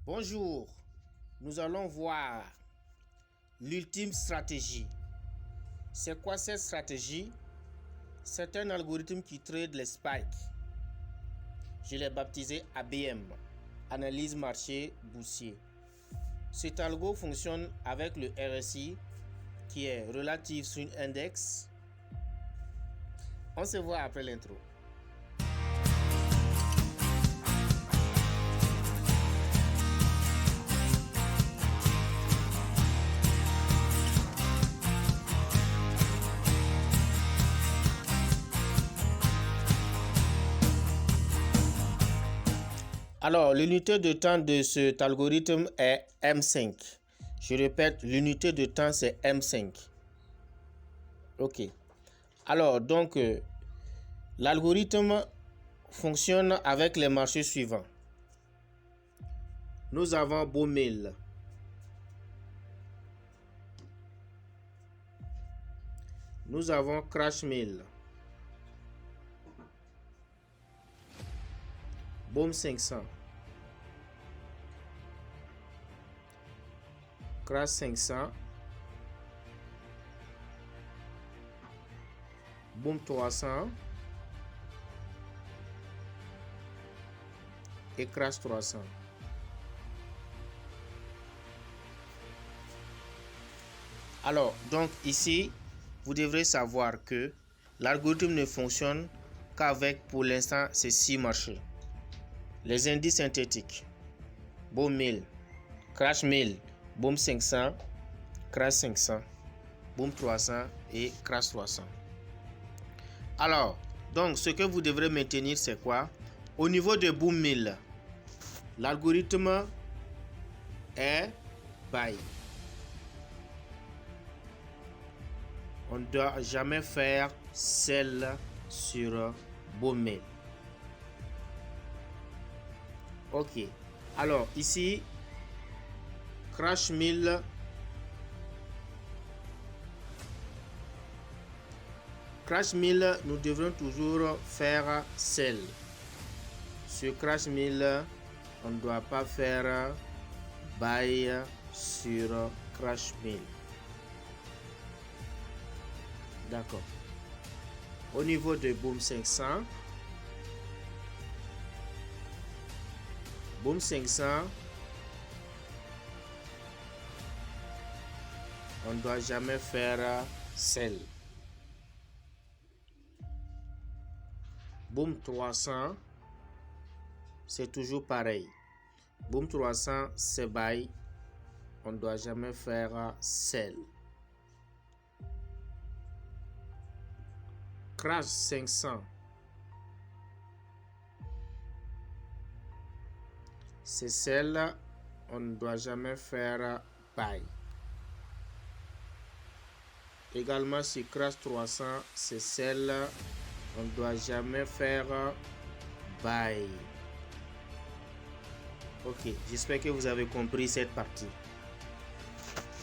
Bonjour, nous allons voir l'ultime stratégie. C'est quoi cette stratégie? C'est un algorithme qui trade les spikes. Je l'ai baptisé ABM, Analyse Marché Boursier. Cet algo fonctionne avec le RSI qui est Relative Swing Index. On se voit après l'intro. Alors, l'unité de temps de cet algorithme est M5. Je répète, l'unité de temps, c'est M5. OK. Alors, donc, l'algorithme fonctionne avec les marchés suivants. Nous avons Bowmill. Nous avons Crashmill. Boom 500. Crash 500. Boom 300. Et Crash 300. Alors, donc ici, vous devrez savoir que l'algorithme ne fonctionne qu'avec, pour l'instant, ces 6 marchés. Les indices synthétiques, Boom 1000, Crash 1000, Boom 500, Crash 500, Boom 300 et Crash 300. Alors, donc ce que vous devrez maintenir, c'est quoi? Au niveau de Boom 1000, l'algorithme est buy. On ne doit jamais faire sell sur Boom 1000. Ok. Alors ici, Crash 1000. Crash 1000, nous devrons toujours faire sell. Sur Crash 1000, on ne doit pas faire buy sur Crash 1000. D'accord. Au niveau de Boom 500, Boom 500, on ne doit jamais faire sell. Boom 300, c'est toujours pareil. Boom 300, c'est buy. On ne doit jamais faire sell. Crash 500, c'est sell. On ne doit jamais faire buy. Également sur Crash 300, c'est sell. On ne doit jamais faire buy. Ok, j'espère que vous avez compris cette partie.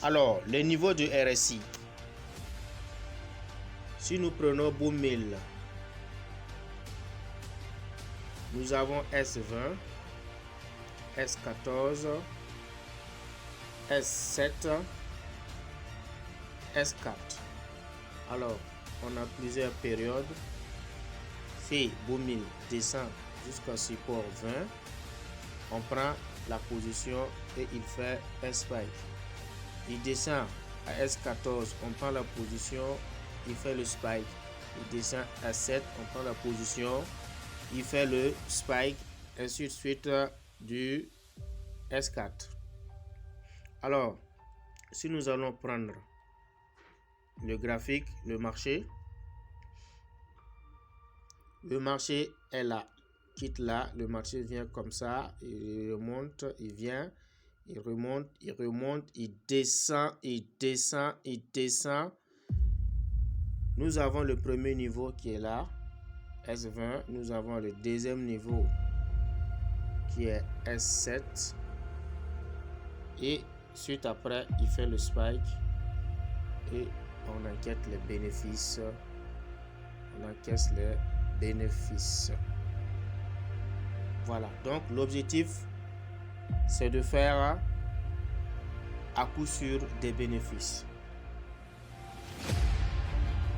Alors, le niveau de RSI. Si nous prenons Boom 1000, nous avons S20, S14, S7, S4. Alors, on a plusieurs périodes. Si Boom 1000 descend jusqu'à support 20, on prend la position et il fait un spike. Il descend à S14, on prend la position, il fait le spike. Il descend à 7, on prend la position, il fait le spike, ainsi de suite du S4. Alors, si nous allons prendre le graphique, le marché est là, quitte là, le marché vient comme ça, il remonte, il vient, il remonte, il descend, il descend, il descend. Nous avons le premier niveau qui est là, S20. Nous avons le deuxième niveau qui est S7. Et suite après, il fait le spike et on enquête les bénéfices. On encaisse les bénéfices. Voilà, donc l'objectif c'est de faire à coup sûr des bénéfices.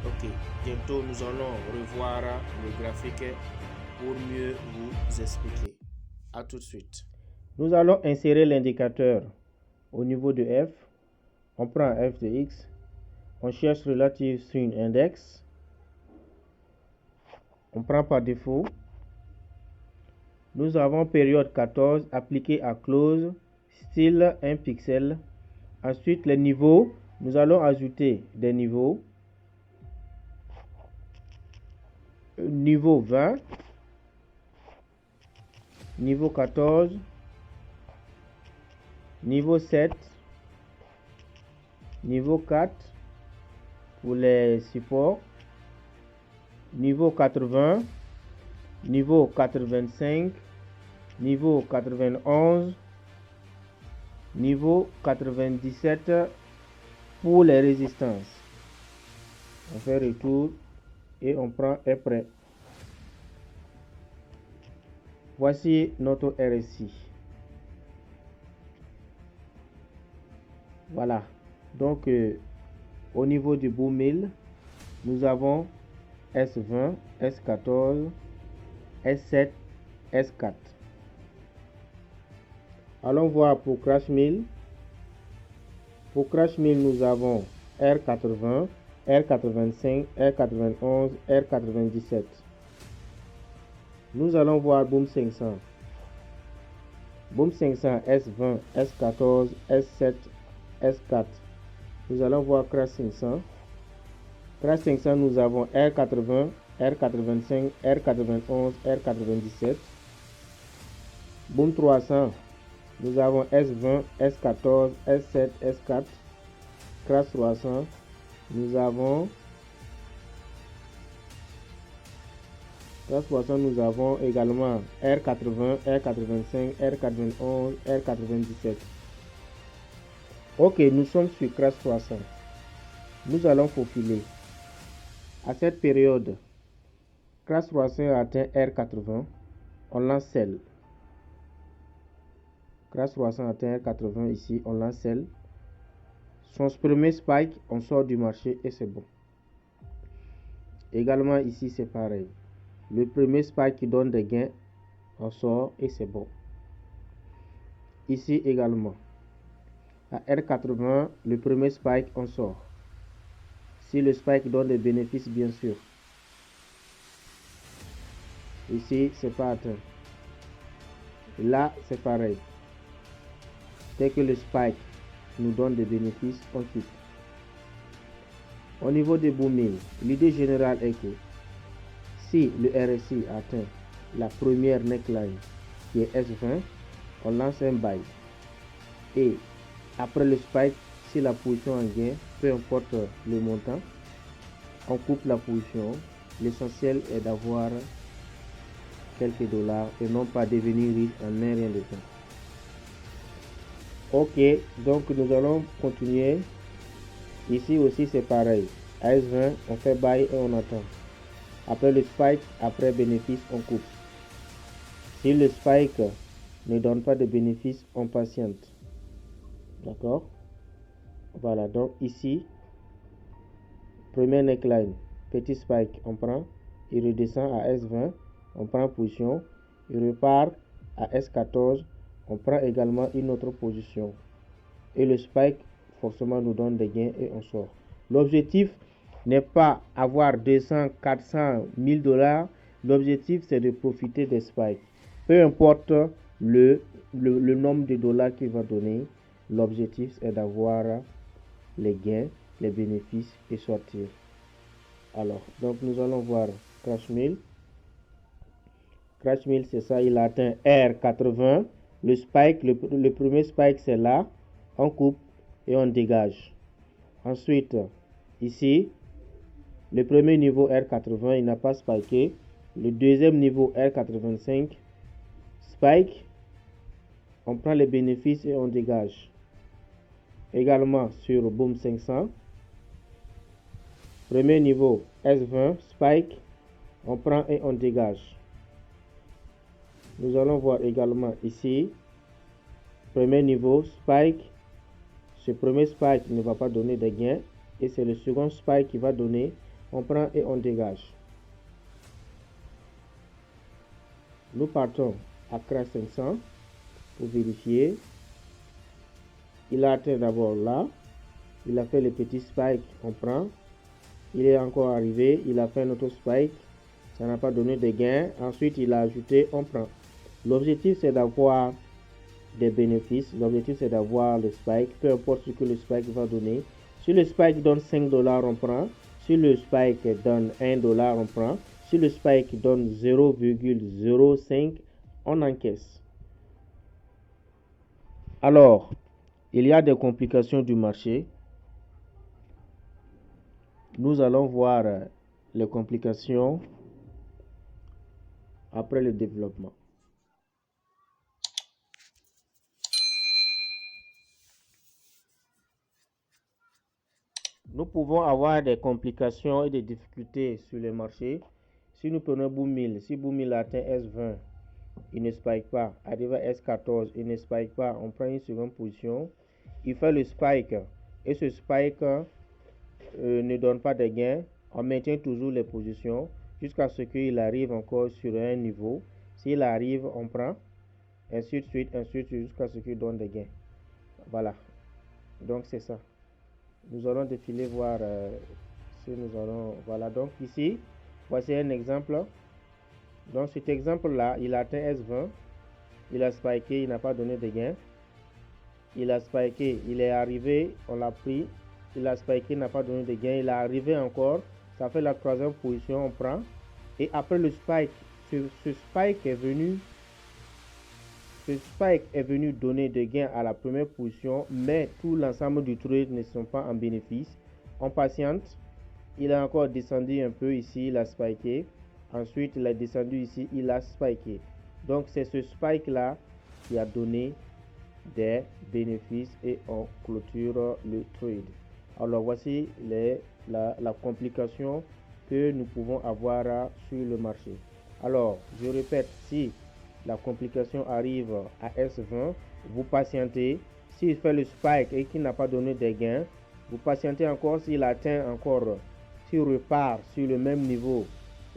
Ok, bientôt nous allons revoir le graphique pour mieux vous expliquer. À tout de suite. Nous allons insérer l'indicateur au niveau de F. On prend F de X. On cherche Relative Swing Index. On prend par défaut. Nous avons période 14 appliquée à close, style 1 pixel. Ensuite, les niveaux, nous allons ajouter des niveaux. Niveau 20, niveau 14, niveau 7, niveau 4 pour les supports, niveau 80, niveau 85, niveau 91, niveau 97 pour les résistances. On fait retour et on prend est prêt. Voici notre RSI. Voilà. Donc, au niveau du boom 1000, nous avons S20, S14, S7, S4. Allons voir pour Crash 1000. Pour Crash 1000, nous avons R80, R85, R91, R97. Nous allons voir Boom 500. Boom 500, S20, S14, S7, S4. Nous allons voir Crash 500. Crash 500, nous avons R80, R85, R91, R97. Boom 300, nous avons S20, S14, S7, S4. Crash 300, nous avons également R80, R85, R91, R97. Ok, nous sommes sur Crash 300. Nous allons faufiler. À cette période, Crash 300 a atteint R80. On lance sell. Crash 300 a atteint R80 ici. On lance sell. Son premier spike, on sort du marché et c'est bon. Également ici, c'est pareil. Le premier spike qui donne des gains, on sort et c'est bon. Ici également. À R80, le premier spike, on sort. Si le spike donne des bénéfices, bien sûr. Ici, c'est pas atteint. Là, c'est pareil. Dès que le spike nous donne des bénéfices, on quitte. Au niveau des boom 1000, l'idée générale est que si le RSI atteint la première neckline qui est S20, on lance un buy. Et après le spike, si la position en gain, peu importe le montant, on coupe la position. L'essentiel est d'avoir quelques dollars et non pas devenir riche en un rien de temps. Ok, donc nous allons continuer. Ici aussi c'est pareil. S20, on fait buy et on attend. Après le spike, après bénéfice, on coupe. Si le spike ne donne pas de bénéfice, on patiente. D'accord? Voilà, donc ici, premier neckline, petit spike, on prend, il redescend à S20, on prend position, il repart à S14, on prend également une autre position. Et le spike, forcément, nous donne des gains et on sort. L'objectif n'est pas avoir 200, 400, 1000 dollars. L'objectif, c'est de profiter des spikes. Peu importe le nombre de dollars qu'il va donner, l'objectif est d'avoir les gains, les bénéfices et sortir. Alors, donc nous allons voir Crash 1000. Crash 1000, c'est ça, il a atteint R80. Le spike, le premier spike, c'est là. On coupe et on dégage. Ensuite, ici, le premier niveau R80, il n'a pas spiké. Le deuxième niveau R85, spike. On prend les bénéfices et on dégage. Également sur Boom 500. Premier niveau S20, spike. On prend et on dégage. Nous allons voir également ici. premier niveau, spike. Ce premier spike ne va pas donner de gain. Et c'est le second spike qui va donner. On prend et on dégage. Nous partons à CRA 500 pour vérifier. Il a atteint d'abord là. Il a fait le petit spike, on prend. Il est encore arrivé. Il a fait un autre spike. Ça n'a pas donné de gain. Ensuite, il a ajouté, on prend. L'objectif, c'est d'avoir des bénéfices. L'objectif, c'est d'avoir le spike. Peu importe ce que le spike va donner. Si le spike donne 5 $, on prend. Si le spike donne 1 $, on prend. Si le spike donne 0,05, on encaisse. Alors, il y a des complications du marché. Nous allons voir les complications après le développement. Nous pouvons avoir des complications et des difficultés sur le marché. Si nous prenons Boom 1000, si Boom 1000 atteint S20, il ne spike pas. Arrive à S14, il ne spike pas. On prend une seconde position. Il fait le spike. Et ce spike ne donne pas de gain. On maintient toujours les positions jusqu'à ce qu'il arrive encore sur un niveau. S'il arrive, on prend. Ainsi de suite, jusqu'à ce qu'il donne des gains. Voilà. Donc, c'est ça. Nous allons défiler voir si nous allons. Voilà. Donc, ici, voici un exemple. Donc, cet exemple-là, il a atteint S20. Il a spiké, il n'a pas donné de gain. Il a spiké, il est arrivé, on l'a pris. Il a spiké, il n'a pas donné de gain. Il est arrivé encore. Ça fait la troisième position, on prend. Et après le spike, ce spike est venu donner des gains à la première position, mais tout l'ensemble du trade ne sont pas en bénéfice. On patiente. Il a encore descendu un peu ici, il a spiké. Ensuite, il a descendu ici, il a spiké. Donc, c'est ce spike-là qui a donné des bénéfices et on clôture le trade. Alors, voici la complication que nous pouvons avoir sur le marché. Alors, je répète, si la complication arrive à S20, vous patientez. S'il fait le spike et qu'il n'a pas donné de gains, vous patientez encore. S'il atteint encore, s'il repart sur le même niveau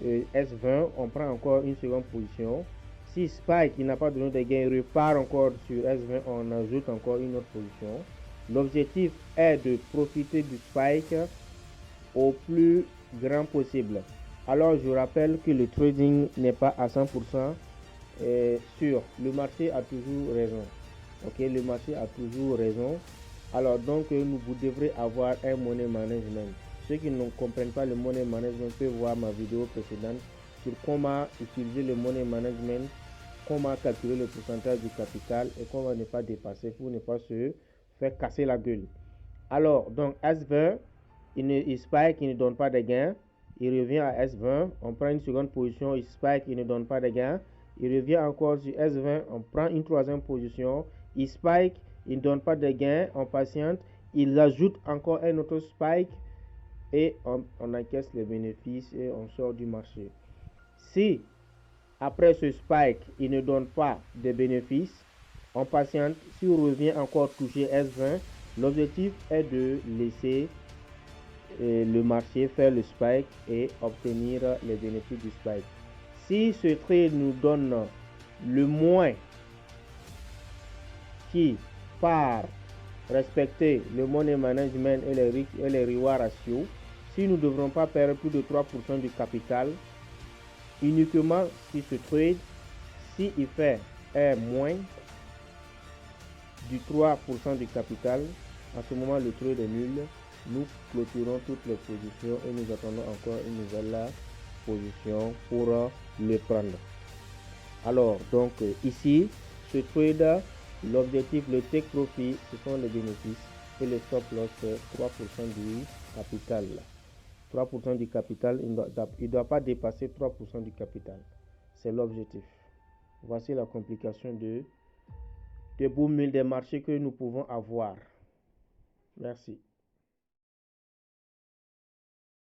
S20, on prend encore une seconde position. Si spike il n'a pas donné de gains, il repart encore sur S20, on ajoute encore une autre position. L'objectif est de profiter du spike au plus grand possible. Alors je rappelle que le trading n'est pas à 100% sûr. Le marché a toujours raison. Ok, le marché a toujours raison. Alors donc vous devrez avoir un money management. Ceux qui ne comprennent pas le money management peuvent voir ma vidéo précédente sur comment utiliser le money management, comment calculer le pourcentage du capital et comment ne pas dépasser pour ne pas se faire casser la gueule. Alors donc S20, il spike, il ne donne pas de gain. Il revient à S20, on prend une seconde position, il spike, il ne donne pas de gain. Il revient encore sur S20, on prend une troisième position, il spike, il ne donne pas de gain, on patiente, il ajoute encore un autre spike et on encaisse les bénéfices et on sort du marché. Si après ce spike, il ne donne pas de bénéfices, on patiente. Si on revient encore toucher S20, l'objectif est de laisser le marché faire le spike et obtenir les bénéfices du spike. Si ce trade nous donne le moins qui par respecter le money management et les reward ratios, si nous ne devrons pas perdre plus de 3% du capital, uniquement si ce trade, s'il fait moins du 3% du capital, à ce moment le trade est nul. Nous clôturons toutes les positions et nous attendons encore une nouvelle position pour le prendre. Alors donc ici ce trade, l'objectif, le take profit, ce sont les bénéfices et le stop loss 3% du capital. 3% du capital, il ne doit pas dépasser 3% du capital. C'est l'objectif. Voici la complication de boom des marchés que nous pouvons avoir. Merci.